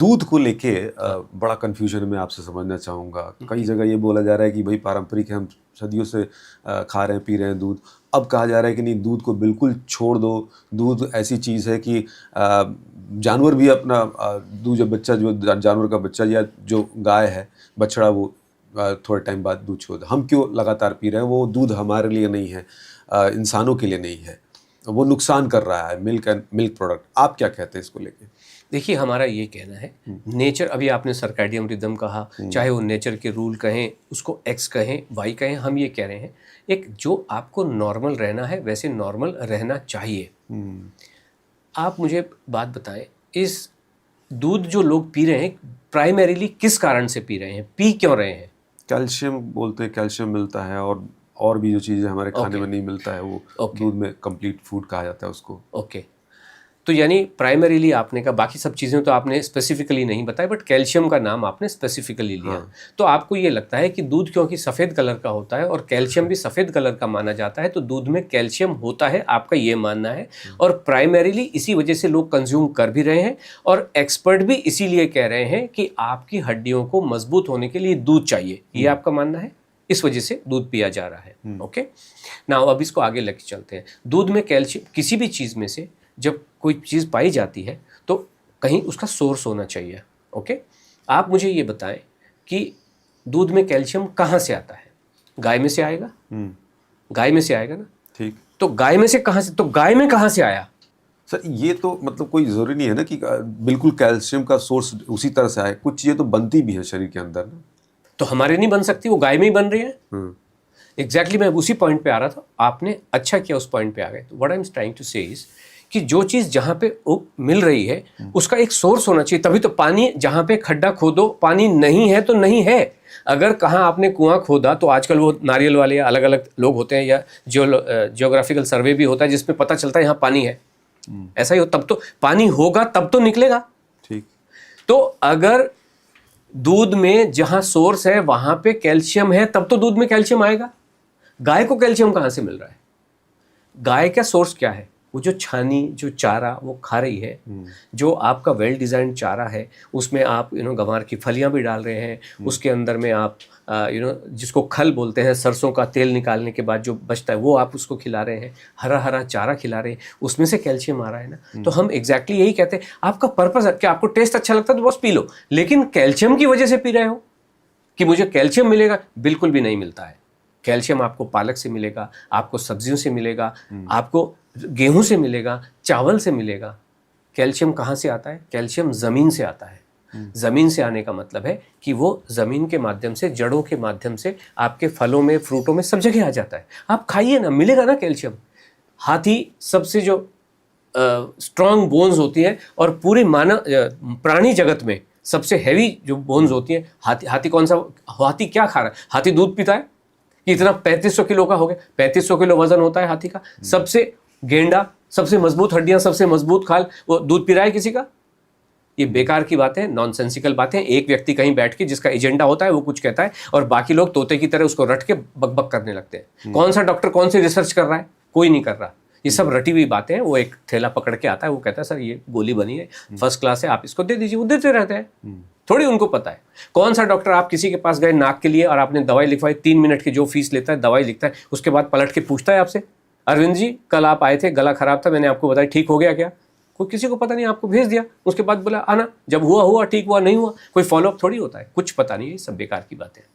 दूध को लेके बड़ा कन्फ्यूजन मैं आपसे समझना चाहूँगा। कई जगह ये बोला जा रहा है कि भाई पारंपरिक है, हम सदियों से खा रहे हैं पी रहे हैं दूध। अब कहा जा रहा है कि नहीं, दूध को बिल्कुल छोड़ दो। दूध ऐसी चीज़ है कि जानवर भी अपना दूध, जब बच्चा, जो जानवर का बच्चा या जो गाय है बछड़ा, वो थोड़े टाइम बाद दूध छोड़ दे। हम क्यों लगातार पी रहे हैं? वो दूध हमारे लिए नहीं है, इंसानों के लिए नहीं है, वो नुकसान कर रहा है, मिल्क प्रोडक्ट। आप क्या कहते हैं इसको लेके? देखिए, हमारा ये कहना है, नेचर, अभी आपने सर्कैडियन रिदम कहा, चाहे वो नेचर के रूल कहें, उसको एक्स कहें, वाई कहें, हम ये कह रहे हैं एक जो आपको नॉर्मल रहना है वैसे नॉर्मल रहना चाहिए। आप मुझे बात बताएं, इस दूध जो लोग पी रहे हैं प्राइमरीली किस कारण से पी रहे हैं, पी क्यों रहे हैं? कैल्शियम बोलते हैं, कैल्शियम मिलता है, और भी जो चीज़ें हमारे खाने में नहीं मिलता है वो दूध में कंप्लीट फूड कहा जाता है उसको। तो यानी प्राइमरीली आपने कहा, बाकी सब चीज़ें तो आपने स्पेसिफिकली नहीं बताई, बट कैल्शियम का नाम आपने स्पेसिफिकली लिया। तो आपको ये लगता है कि दूध क्योंकि सफ़ेद कलर का होता है और कैल्शियम भी सफ़ेद कलर का माना जाता है, तो दूध में कैल्शियम होता है, आपका ये मानना है। और प्राइमरीली इसी वजह से लोग कंज्यूम कर भी रहे हैं, और एक्सपर्ट भी इसीलिए कह रहे हैं कि आपकी हड्डियों को मजबूत होने के लिए दूध चाहिए, ये आपका मानना है, इस वजह से दूध पिया जा रहा है। ओके, नाउ अब इसको आगे लेके चलते हैं। दूध में कैल्शियम, किसी भी चीज़ में से जब कोई चीज़ पाई जाती है तो कहीं उसका सोर्स होना चाहिए। ओके, आप मुझे ये बताएं कि दूध में कैल्शियम कहाँ से आता है? गाय में से आएगा? गाय में से आएगा ना? ठीक। तो गाय में से कहाँ से, तो गाय में कहाँ से आया? सर, ये तो मतलब कोई ज़रूरी नहीं है ना कि बिल्कुल कैल्शियम का सोर्स उसी तरह से आए। कुछ चीज़ें तो बनती भी हैं शरीर के अंदर ना। तो हमारे नहीं बन सकती, वो गाय में ही बन रही है। एग्जैक्टली मैं उसी पॉइंट पे आ रहा था, आपने अच्छा किया उस पॉइंट पे आ गए। तो what I am trying to say is कि जो चीज़ जहाँ पे मिल रही है उसका एक सोर्स होना चाहिए। तभी तो पानी, जहाँ पे खड्डा खोदो पानी नहीं है तो नहीं है। अगर कहाँ आपने कुआं खोदा, तो आजकल वो नारियल वाले या अलग अलग लोग होते हैं, या जियोग्राफिकल सर्वे भी होता है जिसमें पता चलता है यहाँ पानी है, ऐसा ही हो, तब तो पानी होगा, तब तो निकलेगा। ठीक। तो अगर दूध में जहाँ सोर्स है वहाँ पे कैल्शियम है, तब तो दूध में कैल्शियम आएगा। गाय को कैल्शियम कहाँ से मिल रहा है? गाय का सोर्स क्या है? वो जो छानी, जो चारा वो खा रही है, जो आपका वेल डिज़ाइंड चारा है, उसमें आप गंवार की फलियां भी डाल रहे हैं, उसके अंदर में आप जिसको खल बोलते हैं, सरसों का तेल निकालने के बाद जो बचता है वो आप उसको खिला रहे हैं, हरा हरा चारा खिला रहे हैं, उसमें से कैल्शियम आ रहा है ना। तो हम एग्जैक्टली यही कहते हैं, आपका पर्पस है कि आपको टेस्ट अच्छा लगता है तो बस पी लो, लेकिन कैल्शियम की वजह से पी रहे हो कि मुझे कैल्शियम मिलेगा, बिल्कुल भी नहीं मिलता है। कैल्शियम आपको पालक से मिलेगा, आपको सब्जियों से मिलेगा, आपको गेहूं से मिलेगा, चावल से मिलेगा। कैल्शियम कहाँ से आता है? कैल्शियम ज़मीन से आता है। ज़मीन से आने का मतलब है कि वो ज़मीन के माध्यम से, जड़ों के माध्यम से आपके फलों में, फ्रूटों में, सब जगह आ जाता है। आप खाइए ना, मिलेगा ना कैल्शियम। हाथी सबसे जो स्ट्रॉन्ग बोन्स होती हैं, और पूरे मानव प्राणी जगत में सबसे हैवी जो बोन्स होती हैं, हाथी कौन सा, हाथी क्या खा रहा है? हाथी दूध पीता है कि इतना 3500 किलो का हो गया, 3500 किलो वजन होता है हाथी का। सबसे गेंडा, सबसे मजबूत हड्डियां, सबसे मजबूत खाल, वो दूध पी रहा है किसी का? ये बेकार की बातें, नॉनसेंसिकल बातें। एक व्यक्ति कहीं बैठ के जिसका एजेंडा होता है वो कुछ कहता है, और बाकी लोग तोते की तरह उसको रट के बकबक करने लगते हैं। कौन सा डॉक्टर कौन सी रिसर्च कर रहा है? कोई नहीं कर रहा। ये सब रटी हुई बातें हैं। वो एक थैला पकड़ के आता है, वो कहता है सर ये गोली बनी है, फर्स्ट क्लास है, आप इसको दे दीजिए। वो देते रहते हैं, थोड़ी उनको पता है। कौन सा डॉक्टर, आप किसी के पास गए नाक के लिए और आपने दवाई लिखवाई, 3 मिनट की जो फीस लेता है, दवाई लिखता है, उसके बाद पलट के पूछता है आपसे, अरविंद जी कल आप आए थे, गला खराब था, मैंने आपको बताया, ठीक हो गया क्या? कोई किसी को पता नहीं, आपको भेज दिया, उसके बाद बोला आना, जब हुआ ठीक हुआ, नहीं हुआ, कोई फॉलोअप थोड़ी होता है। कुछ पता नहीं है, सब बेकार की बातें हैं।